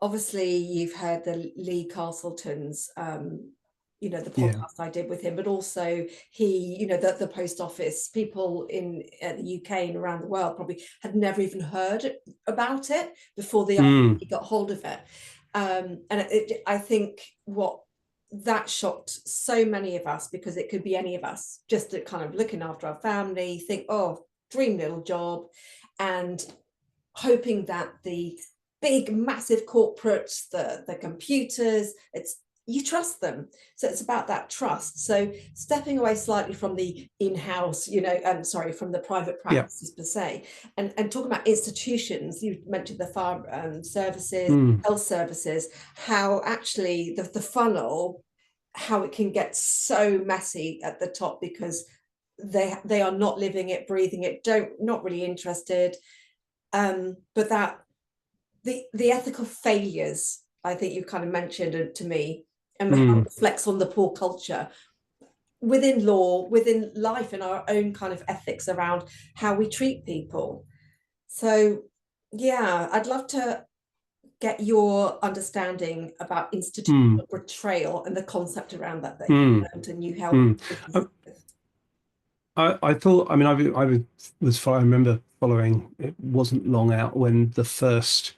Obviously, you've heard the Lee Castleton's, the podcast I did with him, but also he, the post office people in the UK and around the world probably had never even heard about it before they got hold of it. I think what that shocked so many of us, because it could be any of us, just to kind of looking after our family, think, oh, dream little job, and hoping that the big, massive corporates, the computers, you trust them. So it's about that trust. So stepping away slightly from the in-house, from the private practices per se, and talking about institutions. You mentioned the farm services, health services, how actually the funnel, how it can get so messy at the top, because they are not living it, breathing it, not really interested. But that the ethical failures, I think you kind of mentioned to me, and how it reflects on the poor culture within law, within life, and our own kind of ethics around how we treat people. So yeah, I'd love to get your understanding about institutional betrayal and the concept around that you learned and you helped. I thought, I mean, I remember following, it wasn't long out when the first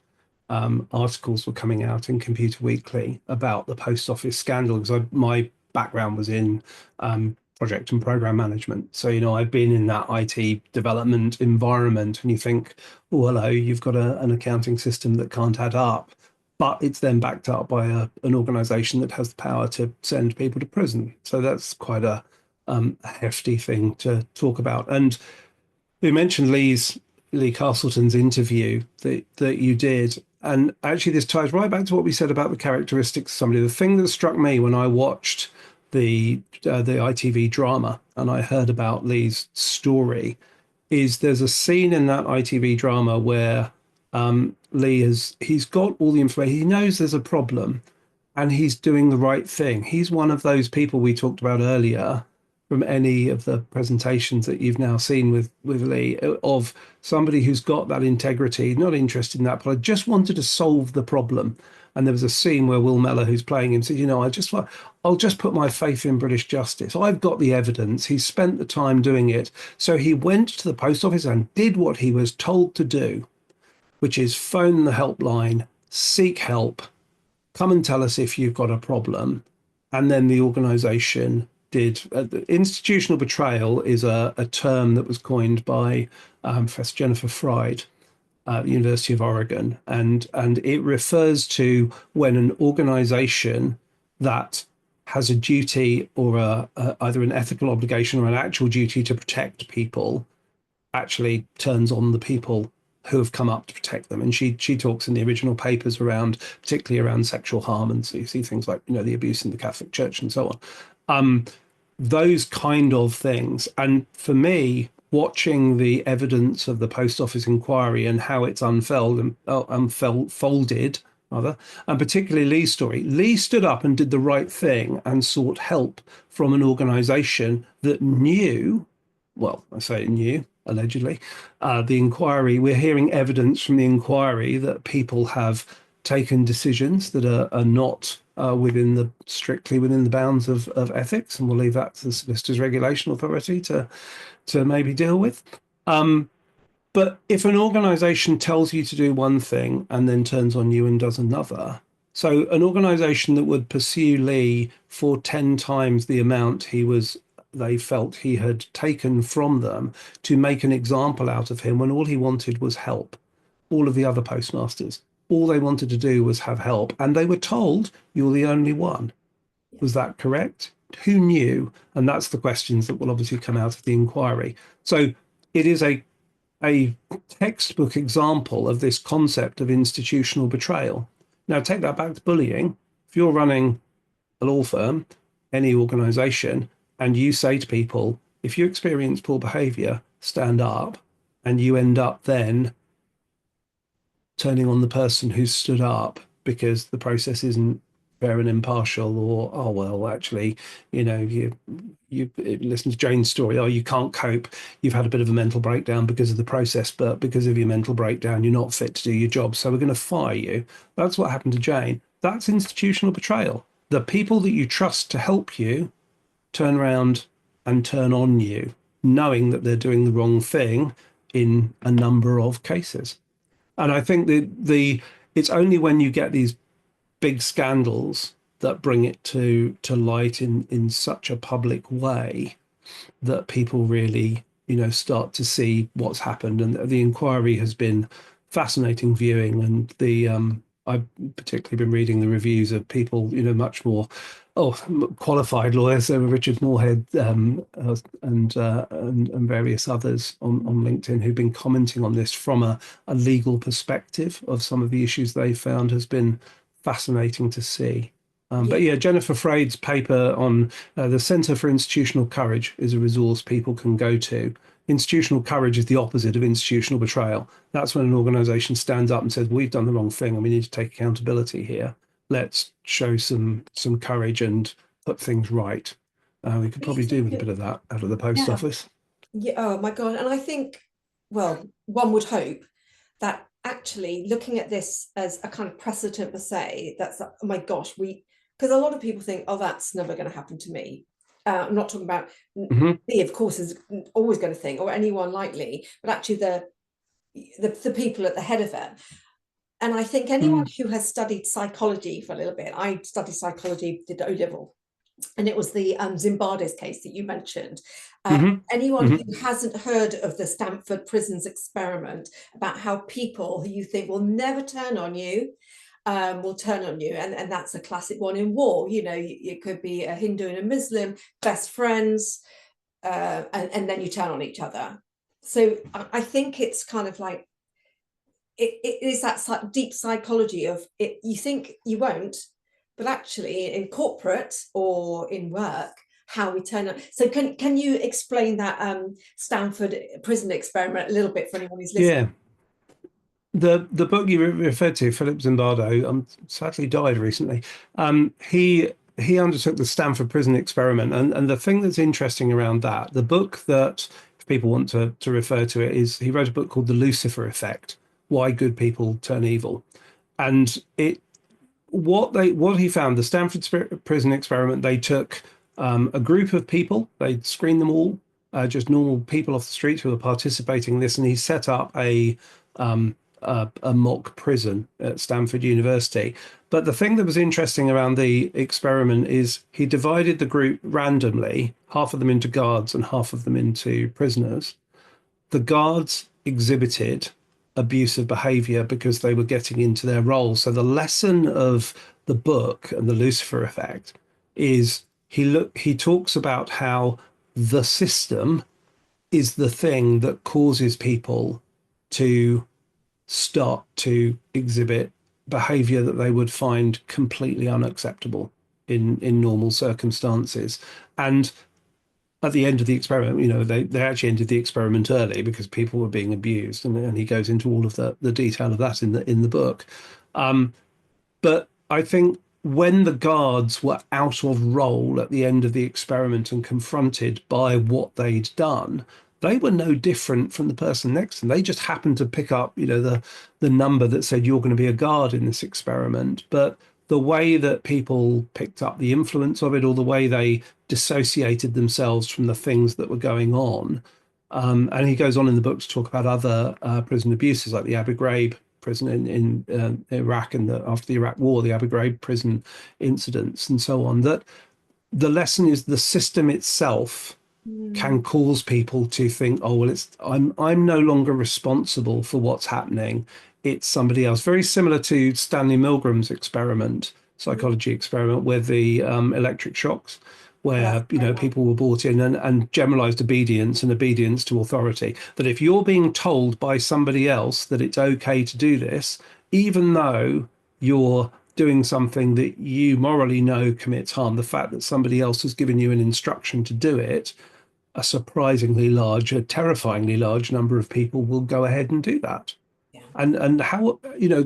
articles were coming out in Computer Weekly about the post office scandal, because my background was in project and program management. So, I've been in that IT development environment, and you think, oh, hello, you've got an accounting system that can't add up. But it's then backed up by an organization that has the power to send people to prison. So that's quite a hefty thing to talk about. And we mentioned Lee Castleton's interview that you did, and actually this ties right back to what we said about the characteristics of somebody. The thing that struck me when I watched the ITV drama and I heard about Lee's story is there's a scene in that ITV drama where he's got all the information. He knows there's a problem, and he's doing the right thing. He's one of those people we talked about earlier from any of the presentations that you've now seen with Lee, of somebody who's got that integrity, not interested in that, but I just wanted to solve the problem. And there was a scene where Will Mellor, who's playing him, said, I'll just put my faith in British justice. I've got the evidence. He's spent the time doing it. So he went to the post office and did what he was told to do, which is phone the helpline, seek help, come and tell us if you've got a problem. And then the organization did. Institutional betrayal is a term that was coined by Professor Jennifer Fried at the University of Oregon. And it refers to when an organization that has a duty or either an ethical obligation or an actual duty to protect people actually turns on the people who have come up to protect them. And she talks in the original papers around, particularly around sexual harm, and so you see things like the abuse in the Catholic Church and so on. Those kind of things. And for me, watching the evidence of the post office inquiry and how it's unfolded, rather, and particularly Lee's story. Lee stood up and did the right thing and sought help from an organisation that knew, well, I say it knew, allegedly, the inquiry. We're hearing evidence from the inquiry that people have taken decisions that are not strictly within the bounds of ethics, and we'll leave that to the Solicitors Regulation Authority to maybe deal with. But if an organisation tells you to do one thing and then turns on you and does another, so an organisation that would pursue Lee for 10 times the amount they felt he had taken from them to make an example out of him when all he wanted was help. All of the other postmasters, all they wanted to do was have help, and they were told, you're the only one. Was that correct? Who knew? And that's the questions that will obviously come out of the inquiry. So it is a textbook example of this concept of institutional betrayal. Now, take that back to bullying. If you're running a law firm, any organization, and you say to people, if you experience poor behavior, stand up, and you end up then turning on the person who's stood up because the process isn't fair and impartial, or oh well, actually, you listen to Jane's story. Oh, you can't cope. You've had a bit of a mental breakdown because of the process, but because of your mental breakdown, you're not fit to do your job. So we're going to fire you. That's what happened to Jane. That's institutional betrayal. The people that you trust to help you turn around and turn on you, knowing that they're doing the wrong thing in a number of cases. And I think it's only when you get these big scandals that bring it to light in such a public way that people really, start to see what's happened. And the inquiry has been fascinating viewing. And I've particularly been reading the reviews of people, much more qualified lawyers, so Richard Moorhead and various others on LinkedIn who've been commenting on this from a legal perspective of some of the issues they found has been fascinating to see. But yeah, Jennifer Freyd's paper on the Centre for Institutional Courage is a resource people can go to. Institutional courage is the opposite of institutional betrayal. That's when an organisation stands up and says, we've done the wrong thing and we need to take accountability here. Let's show some courage and put things right. We could probably do with a bit of that out of the post office. Yeah. Oh my God. And I think, well, one would hope that actually looking at this as a kind of precedent per se, that's, oh my gosh, because a lot of people think, oh, that's never going to happen to me. I'm not talking about Hmm. me, of course, is always going to think, or anyone like me, but actually the people at the head of it. And I think anyone Mm. who has studied psychology for a little bit, I studied psychology, did O-level, and it was the Zimbardo's case that you mentioned. Hmm. Anyone Hmm. who hasn't heard of the Stanford prisons experiment, about how people who you think will never turn on you will turn on you, and that's a classic one in war. You know, it could be a Hindu and a Muslim, best friends, and then you turn on each other. So I think it's kind of like it is that deep psychology of it. You think you won't, but actually in corporate or in work, how we turn on. So can you explain that Stanford prison experiment a little bit for anyone who's listening? Yeah. The book you referred to, Philip Zimbardo, sadly died recently. He undertook the Stanford Prison Experiment, and the thing that's interesting around that, the book that, if people want to refer to it, is he wrote a book called The Lucifer Effect: Why Good People Turn Evil, and what he found, the Stanford Prison Experiment, they took a group of people, they screened them all, just normal people off the street who were participating in this, and he set up a mock prison at Stanford University. But the thing that was interesting around the experiment is he divided the group randomly, half of them into guards and half of them into prisoners. The guards exhibited abusive behavior because they were getting into their role. So the lesson of the book and the Lucifer effect is he talks about how the system is the thing that causes people to start to exhibit behavior that they would find completely unacceptable in normal circumstances. And at the end of the experiment, they actually ended the experiment early because people were being abused, and he goes into all of the detail of that in the book. Um, but I think when the guards were out of role at the end of the experiment and confronted by what they'd done, they were no different from the person next to them. They just happened to pick up, the number that said you're going to be a guard in this experiment. But the way that people picked up the influence of it, or the way they dissociated themselves from the things that were going on. And he goes on in the book to talk about other prison abuses, like the Abu Ghraib prison in Iraq, and after the Iraq War, the Abu Ghraib prison incidents, and so on. That the lesson is the system itself Mm. can cause people to think, oh well, I'm no longer responsible for what's happening. It's somebody else. Very similar to Stanley Milgram's psychology experiment with the electric shocks, Oh, that's where a great one. people were brought in and generalized obedience and obedience to authority. That if you're being told by somebody else that it's okay to do this, even though you're doing something that you morally know commits harm, the fact that somebody else has given you an instruction to do it, a surprisingly large, a terrifyingly large number of people will go ahead and do that. Yeah. And how,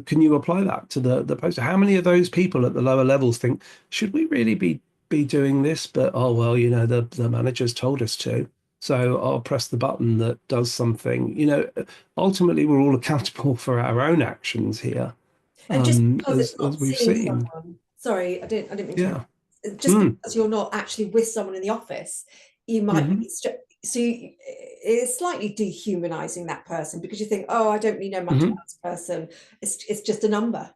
can you apply that to the poster? How many of those people at the lower levels think, should we really be doing this? But oh well, the managers told us to. So I'll press the button that does something. Ultimately we're all accountable for our own actions here, And just because it's as not we've seeing seen. someone, sorry, I didn't mean to, Yeah. just Mm. because you're not actually with someone in the office, you might Hmm. be it's slightly dehumanizing that person, because you think, oh, I don't really know much Hmm. about this person. It's just a number.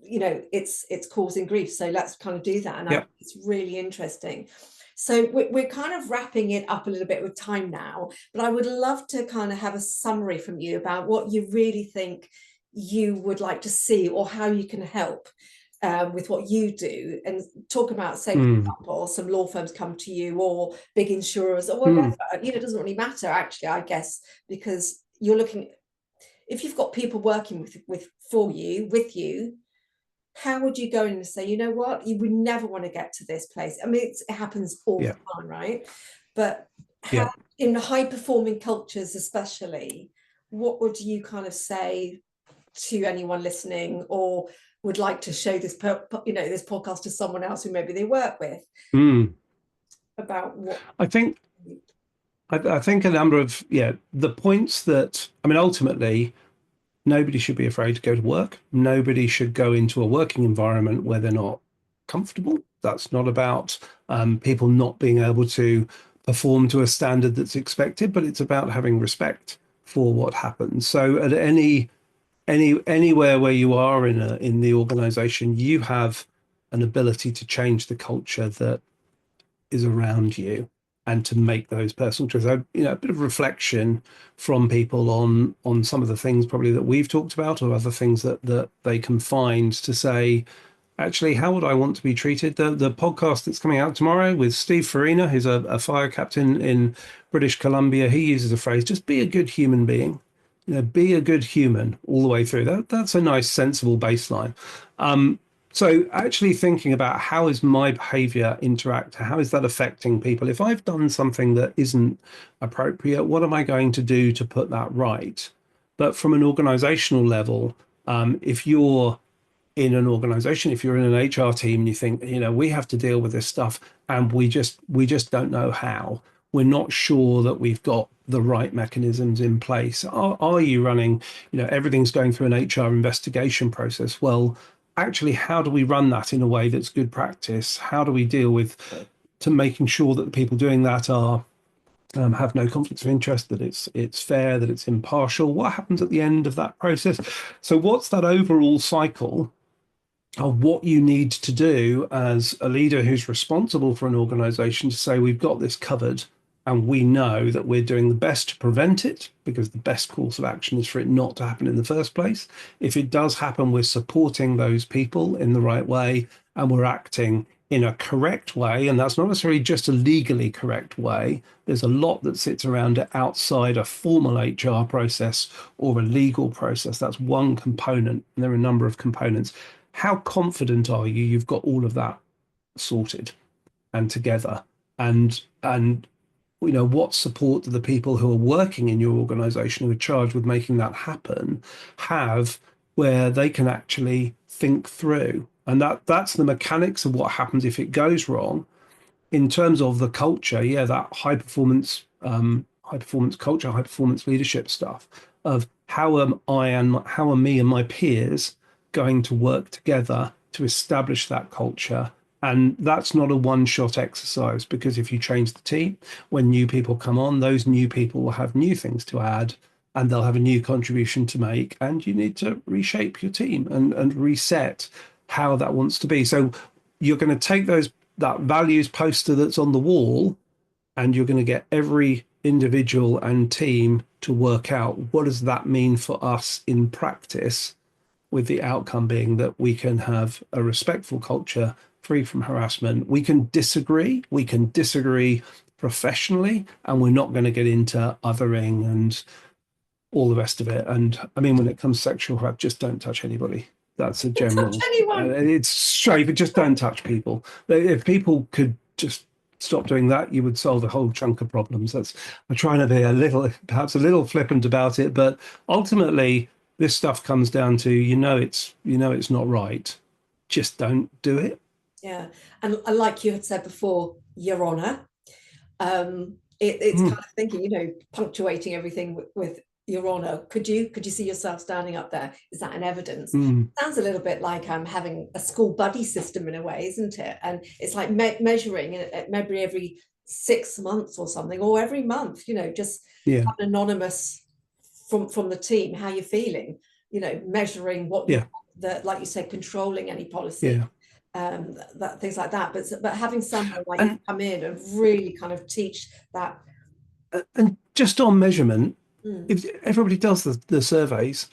It's causing grief. So let's kind of do that. And Yeah. it's really interesting. So we're kind of wrapping it up a little bit with time now, but I would love to kind of have a summary from you about what you really think you would like to see, or how you can help with what you do, and talk about, say, for Mm. example, some law firms come to you, or big insurers, or whatever. Mm. It doesn't really matter, actually, I guess, because you're looking, if you've got people working with you, how would you go in and say, you know what, you would never want to get to this place? I mean, it happens all Yeah. the time, right? But how, Yeah. in high performing cultures especially, what would you kind of say to anyone listening, or would like to show this podcast to someone else who maybe they work with, Mm. about what? I think I think a number of, the points that, I mean, ultimately, nobody should be afraid to go to work. Nobody should go into a working environment where they're not comfortable. That's not about people not being able to perform to a standard that's expected, but it's about having respect for what happens. So at anywhere where you are in the organization, you have an ability to change the culture that is around you and to make those personal choices. A bit of reflection from people on some of the things probably that we've talked about, or other things that they can find to say, actually, how would I want to be treated? The podcast that's coming out tomorrow with Steve Farina, who's a fire captain in British Columbia, he uses a phrase, just be a good human being. Be a good human all the way through. That's a nice, sensible baseline. So actually thinking about how is my behavior interact, how is that affecting people? If I've done something that isn't appropriate, what am I going to do to put that right? But from an organizational level, if you're in an organization, if you're in an HR team and you think, we have to deal with this stuff and we just don't know how, we're not sure that we've got the right mechanisms in place. Are you running, everything's going through an HR investigation process? Well, actually, how do we run that in a way that's good practice? How do we deal with to making sure that the people doing that are have no conflicts of interest, that it's fair, that it's impartial? What happens at the end of that process? So what's that overall cycle of what you need to do as a leader who's responsible for an organization to say, we've got this covered and we know that we're doing the best to prevent it, because the best course of action is for it not to happen in the first place. If it does happen, we're supporting those people in the right way and we're acting in a correct way. And that's not necessarily just a legally correct way. There's a lot that sits around it outside a formal HR process or a legal process. That's one component, and there are a number of components. How confident are you you've got all of that sorted and together? And what support do the people who are working in your organization, who are charged with making that happen, have, where they can actually think through? And that's the mechanics of what happens if it goes wrong. In terms of the culture, that high performance culture, high performance leadership stuff of how are me and my peers going to work together to establish that culture. And that's not a one-shot exercise, because if you change the team, when new people come on, those new people will have new things to add and they'll have a new contribution to make. And you need to reshape your team and reset how that wants to be. So you're going to take that values poster that's on the wall, and you're going to get every individual and team to work out, what does that mean for us in practice, with the outcome being that we can have a respectful culture free from harassment. We can disagree professionally, and we're not going to get into othering and all the rest of it. And I mean, when it comes to sexual harassment, just don't touch anybody. That's a general. Touch anyone. It's straight, but just don't touch people. If people could just stop doing that, you would solve a whole chunk of problems. I'm trying to be perhaps a little flippant about it, but ultimately, this stuff comes down to, it's not right. Just don't do it. Yeah. And like you had said before, Your Honour, it's kind of thinking, punctuating everything with Your Honour. Could you see yourself standing up there? Is that an evidence? Sounds a little bit like having a school buddy system in a way, isn't it? And it's like measuring maybe every 6 months or something, or every month, just anonymous from the team, how you're feeling, measuring what like you said, controlling any policy, things like that. But having someone like you come in and really kind of teach that. And just on measurement, if everybody does the surveys,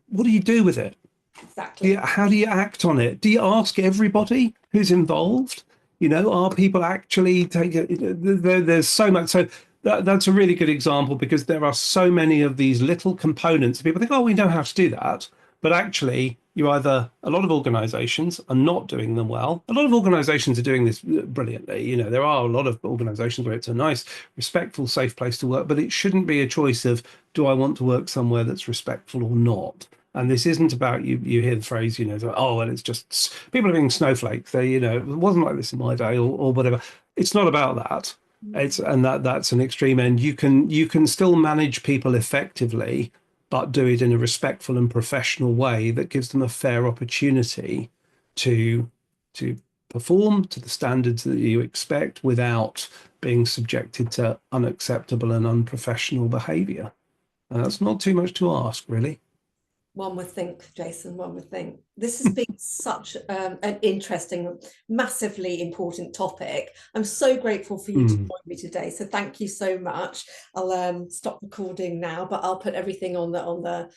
what do you do with it? Exactly. How do you act on it? Do you ask everybody who's involved? Are people actually taking it? There's so much. So that's a really good example, because there are so many of these little components. People think, oh, we know how to do that. But actually, a lot of organizations are not doing them well. A lot of organizations are doing this brilliantly. There are a lot of organizations where it's a nice, respectful, safe place to work, but it shouldn't be a choice of, do I want to work somewhere that's respectful or not? And this isn't about, you hear the phrase, oh, well, it's just people are being snowflakes. It wasn't like this in my day, or whatever. It's not about that. That's an extreme end. You can still manage people effectively, but do it in a respectful and professional way that gives them a fair opportunity to perform to the standards that you expect without being subjected to unacceptable and unprofessional behaviour. And that's not too much to ask, really. One would think, Jason, one would think. This has been such an interesting, massively important topic. I'm so grateful for you to join me today. So thank you so much. I'll stop recording now, but I'll put everything on the